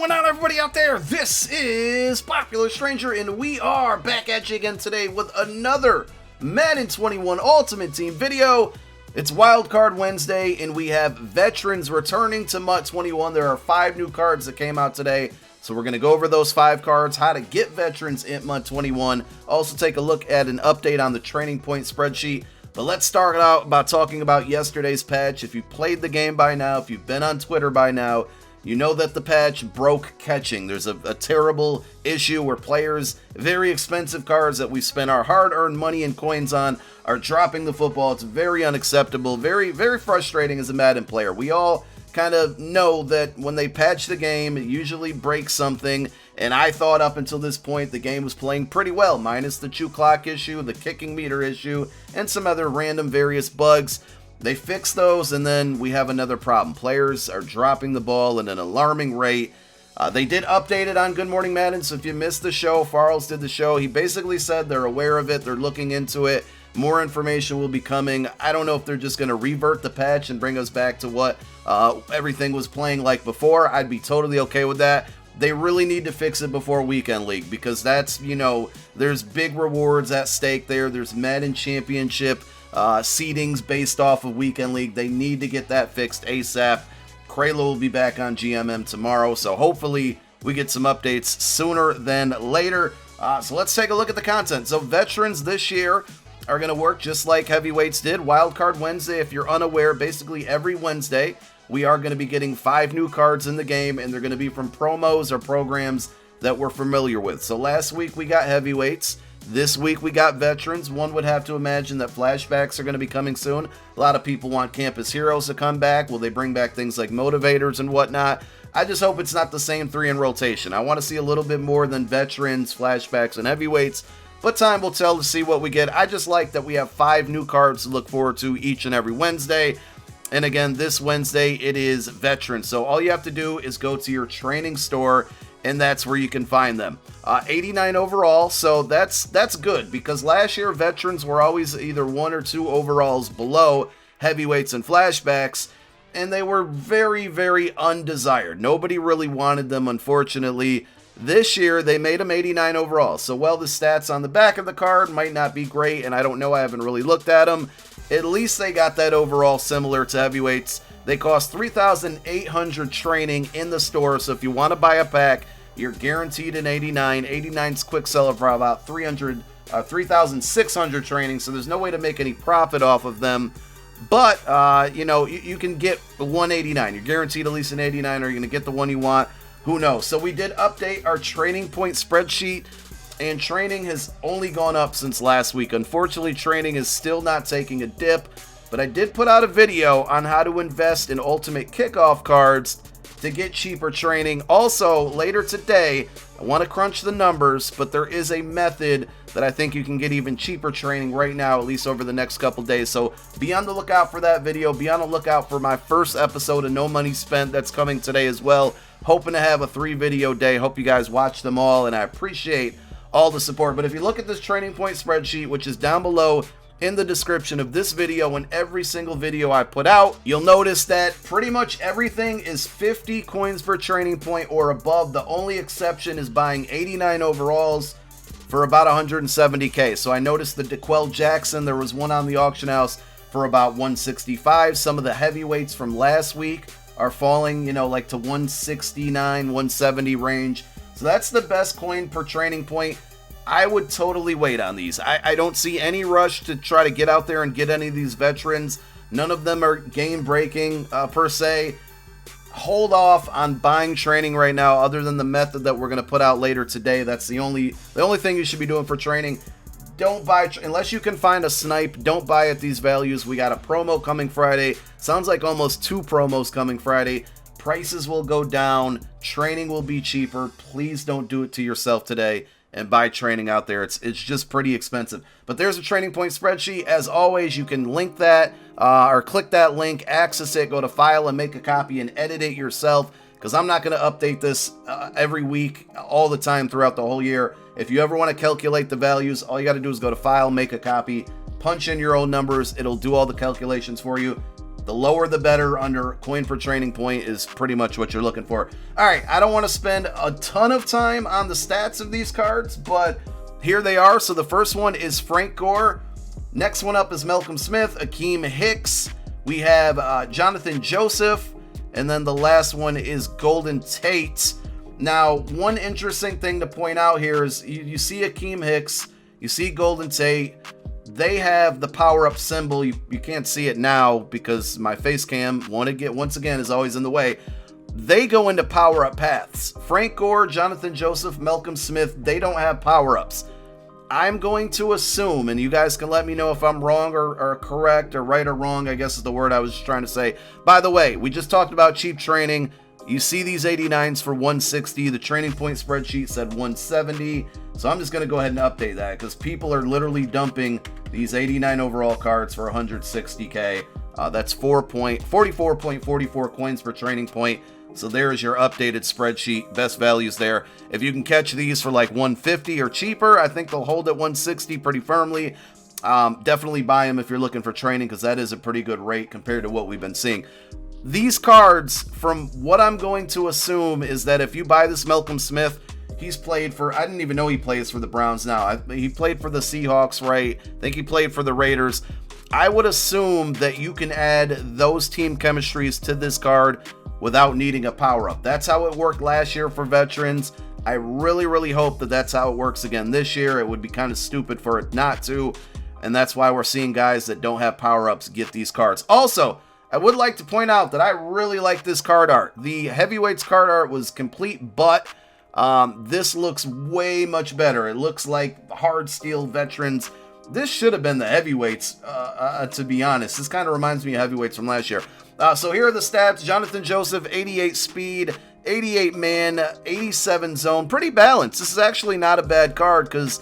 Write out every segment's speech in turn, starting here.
going on, everybody out there? This is Popular Stranger, and we are back at you again today with another Madden 21 Ultimate Team video. It's Wildcard Wednesday, and we have veterans returning to MUT 21. There are 5 new cards that came out today, so we're going to go over those 5 cards, how to get veterans in MUT 21. Also take a look at an update on the training point spreadsheet. But let's start out by talking about yesterday's patch. If you played the game by now, if you've been on Twitter by now, you know that the patch broke catching. There's a terrible issue where players, very expensive cards that we spent our hard-earned money and coins on, are dropping the football. It's very unacceptable, very, very frustrating as a Madden player. We all kind of know that when they patch the game, it usually breaks something, and I thought up until this point the game was playing pretty well, minus the chew clock issue, the kicking meter issue, and some other random various bugs. They fix those, and then we have another problem. Players are dropping the ball at an alarming rate. They did update it on Good Morning Madden, so if you missed the show, Farrells did the show. He basically said they're aware of it, they're looking into it. More information will be coming. I don't know if they're just going to revert the patch and bring us back to what everything was playing like before. I'd be totally okay with that. They really need to fix it before Weekend League, because that's, you know, there's big rewards at stake there. There's Madden Championship seedings based off of Weekend League. They need to get that fixed ASAP. Krayla will be back on GMM tomorrow, so hopefully we get some updates sooner than later. So let's take a look at the content. So veterans this year are going to work just like heavyweights did. Wildcard Wednesday, if you're unaware, basically every Wednesday we are going to be getting 5 new cards in the game, and they're going to be from promos or programs that we're familiar with. So last week we got heavyweights. This week we got veterans. One would have to imagine that flashbacks are going to be coming soon. A lot of people want Campus Heroes to come back. Will they bring back things like motivators and whatnot? I just hope it's not the same 3 in rotation. I want to see a little bit more than veterans, flashbacks, and heavyweights. But time will tell to see what we get. I just like that we have 5 new cards to look forward to each and every Wednesday. And again, this Wednesday it is veterans. So all you have to do is go to your training store, and that's where you can find them. 89 overall, so that's good, because last year veterans were always either 1 or 2 overalls below heavyweights and flashbacks, and they were very, very undesired. Nobody really wanted them, unfortunately. This year they made them 89 overall, so while the stats on the back of the card might not be great, and I don't know, I haven't really looked at them, at least they got that overall similar to heavyweights. They cost 3,800 training in the store, so if you want to buy a pack, you're guaranteed an 89. 89's quick seller for about 3,600 training, so there's no way to make any profit off of them. But, you know, you can get 189. You're guaranteed at least an 89, or you're going to get the one you want. Who knows? So we did update our training point spreadsheet, and training has only gone up since last week. Unfortunately, training is still not taking a dip, but I did put out a video on how to invest in Ultimate Kickoff cards to get cheaper training. Also, later today, I want to crunch the numbers, but there is a method that I think you can get even cheaper training right now, at least over the next couple days. So be on the lookout for that video. Be on the lookout for my first episode of No Money Spent that's coming today as well. Hoping to have a 3-video day. Hope you guys watch them all, and I appreciate all the support. But if you look at this training point spreadsheet, which is down below in the description of this video and every single video I put out, you'll notice that pretty much everything is 50 coins per training point or above. The only exception is buying 89 overalls for about 170k. So I noticed the DeQuell Jackson, there was one on the auction house for about 165. Some of the heavyweights from last week are falling, you know, like to 169, 170 range. So that's the best coin per training point. I would totally wait on these. I don't see any rush to try to get out there and get any of these veterans. None of them are game breaking per se. Hold off on buying training right now, other than the method that we're going to put out later today. That's the only thing you should be doing for training. Don't buy, unless you can find a snipe, don't buy at these values. We got a promo coming Friday. Sounds like almost 2 promos coming Friday. Prices will go down. Training will be cheaper. Please don't do it to yourself today and buy training out there. It's just pretty expensive. But there's a training point spreadsheet. As always, you can link that or click that link, access it, go to file and make a copy and edit it yourself, because I'm not going to update this every week, all the time throughout the whole year. If you ever want to calculate the values, all you got to do is go to file, make a copy, punch in your own numbers. It'll do all the calculations for you. The lower the better under coin per training point is pretty much what you're looking for. All right, I don't want to spend a ton of time on the stats of these cards, but here they are. So the first one is Frank Gore. Next one up is Malcolm Smith, Akeem Hicks. We have Jonathan Joseph. And then the last one is Golden Tate. Now, one interesting thing to point out here is you see Akeem Hicks, you see Golden Tate. They have the power-up symbol. You can't see it now because my face cam, once again, is always in the way. They go into power-up paths. Frank Gore, Jonathan Joseph, Malcolm Smith, they don't have power-ups. I'm going to assume, and you guys can let me know if I'm wrong or correct or right or wrong, I guess is the word I was just trying to say. By the way, we just talked about cheap training. You see these 89s for 160. The training point spreadsheet said 170. So I'm just going to go ahead and update that because people are literally dumping these 89 overall cards for 160K. That's 44.44 coins per training point. So there's your updated spreadsheet, best values there. If you can catch these for like 150 or cheaper, I think they'll hold at 160 pretty firmly. Definitely buy them if you're looking for training because that is a pretty good rate compared to what we've been seeing. These cards, from what I'm going to assume, is that if you buy this Malcolm Smith, he's played for, I didn't even know he plays for the Browns now. He played for the Seahawks, right? I think he played for the Raiders. I would assume that you can add those team chemistries to this card without needing a power-up. That's how it worked last year for veterans. I really, really hope that that's how it works again this year. It would be kind of stupid for it not to, and that's why we're seeing guys that don't have power-ups get these cards. Also, I would like to point out that I really like this card art. The heavyweights card art was complete butt. This looks way much better. It looks like hard steel veterans. This should have been the heavyweights, to be honest. This kind of reminds me of heavyweights from last year. So here are the stats. Jonathan Joseph, 88 speed, 88 man, 87 zone. Pretty balanced. This is actually not a bad card because,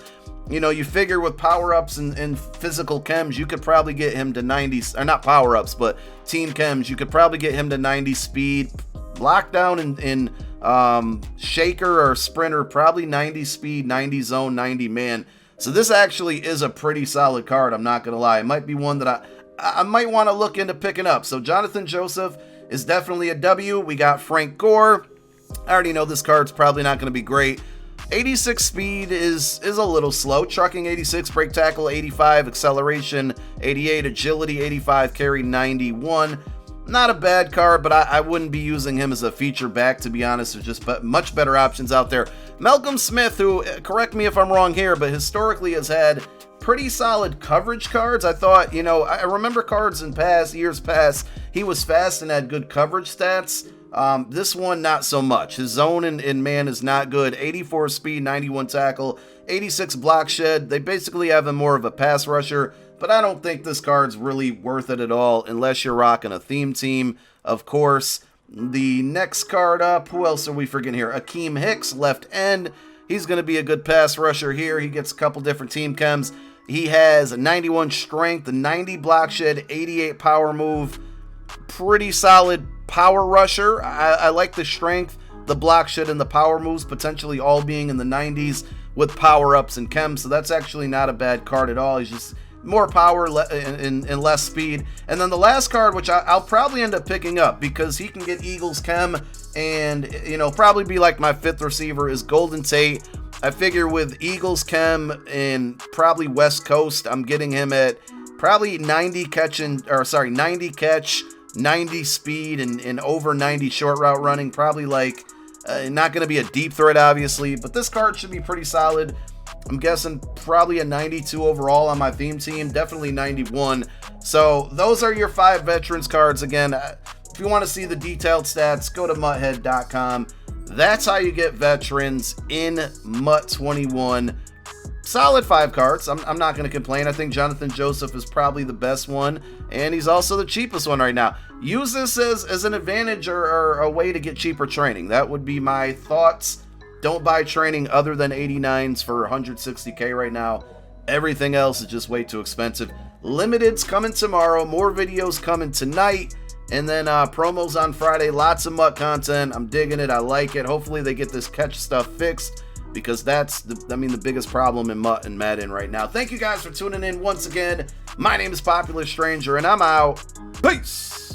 you know, you figure with power-ups and physical chems, you could probably get him to 90, or not power-ups, but team chems, you could probably get him to 90 speed. Lockdown in shaker or sprinter, probably 90 speed, 90 zone, 90 man. So this actually is a pretty solid card, I'm not going to lie. It might be one that I might want to look into picking up. So Jonathan Joseph is definitely a W. We got Frank Gore. I already know this card's probably not going to be great. 86 speed is a little slow. Trucking 86, break tackle 85, acceleration 88, agility 85, carry 91. Not a bad card, but I wouldn't be using him as a feature back, to be honest. There's just much better options out there. Malcolm Smith, who, correct me if I'm wrong here, but historically has had pretty solid coverage cards. I thought, you know, I remember cards in years past, he was fast and had good coverage stats. This one, not so much. His zone and man is not good. 84 speed, 91 tackle, 86 block shed. They basically have him more of a pass rusher, but I don't think this card's really worth it at all unless you're rocking a theme team, of course. The next card up, who else are we forgetting here? Akeem Hicks, left end. He's going to be a good pass rusher here. He gets a couple different team chems. He has a 91 strength, a 90 block shed, 88 power move. Pretty solid power rusher. I like the strength, the block shed, and the power moves, potentially all being in the 90s with power-ups and chems. So that's actually not a bad card at all. He's just more power and less speed. And then the last card, which I'll probably end up picking up because he can get Eagles chem and, you know, probably be like my fifth receiver, is Golden Tate. I figure with Eagles chem and probably West Coast, I'm getting him at probably 90 catch, 90 speed and over 90 short route running. Probably like not going to be a deep threat, obviously, but this card should be pretty solid. I'm guessing probably a 92 overall on my theme team, definitely 91. So those are your 5 veterans cards. Again, if you want to see the detailed stats, go to muthead.com. That's how you get veterans in MUT 21. Solid 5 cards. I'm not going to complain. I think Jonathan Joseph is probably the best one, and he's also the cheapest one right now. Use this as an advantage or a way to get cheaper training. That would be my thoughts. Don't buy training other than 89s for 160K right now. Everything else is just way too expensive. Limited's coming tomorrow. More videos coming tonight. And then promos on Friday. Lots of MUT content. I'm digging it. I like it. Hopefully they get this catch stuff fixed, because that's the biggest problem in MUT and Madden right now. Thank you guys for tuning in once again. My name is Popular Stranger, and I'm out. Peace.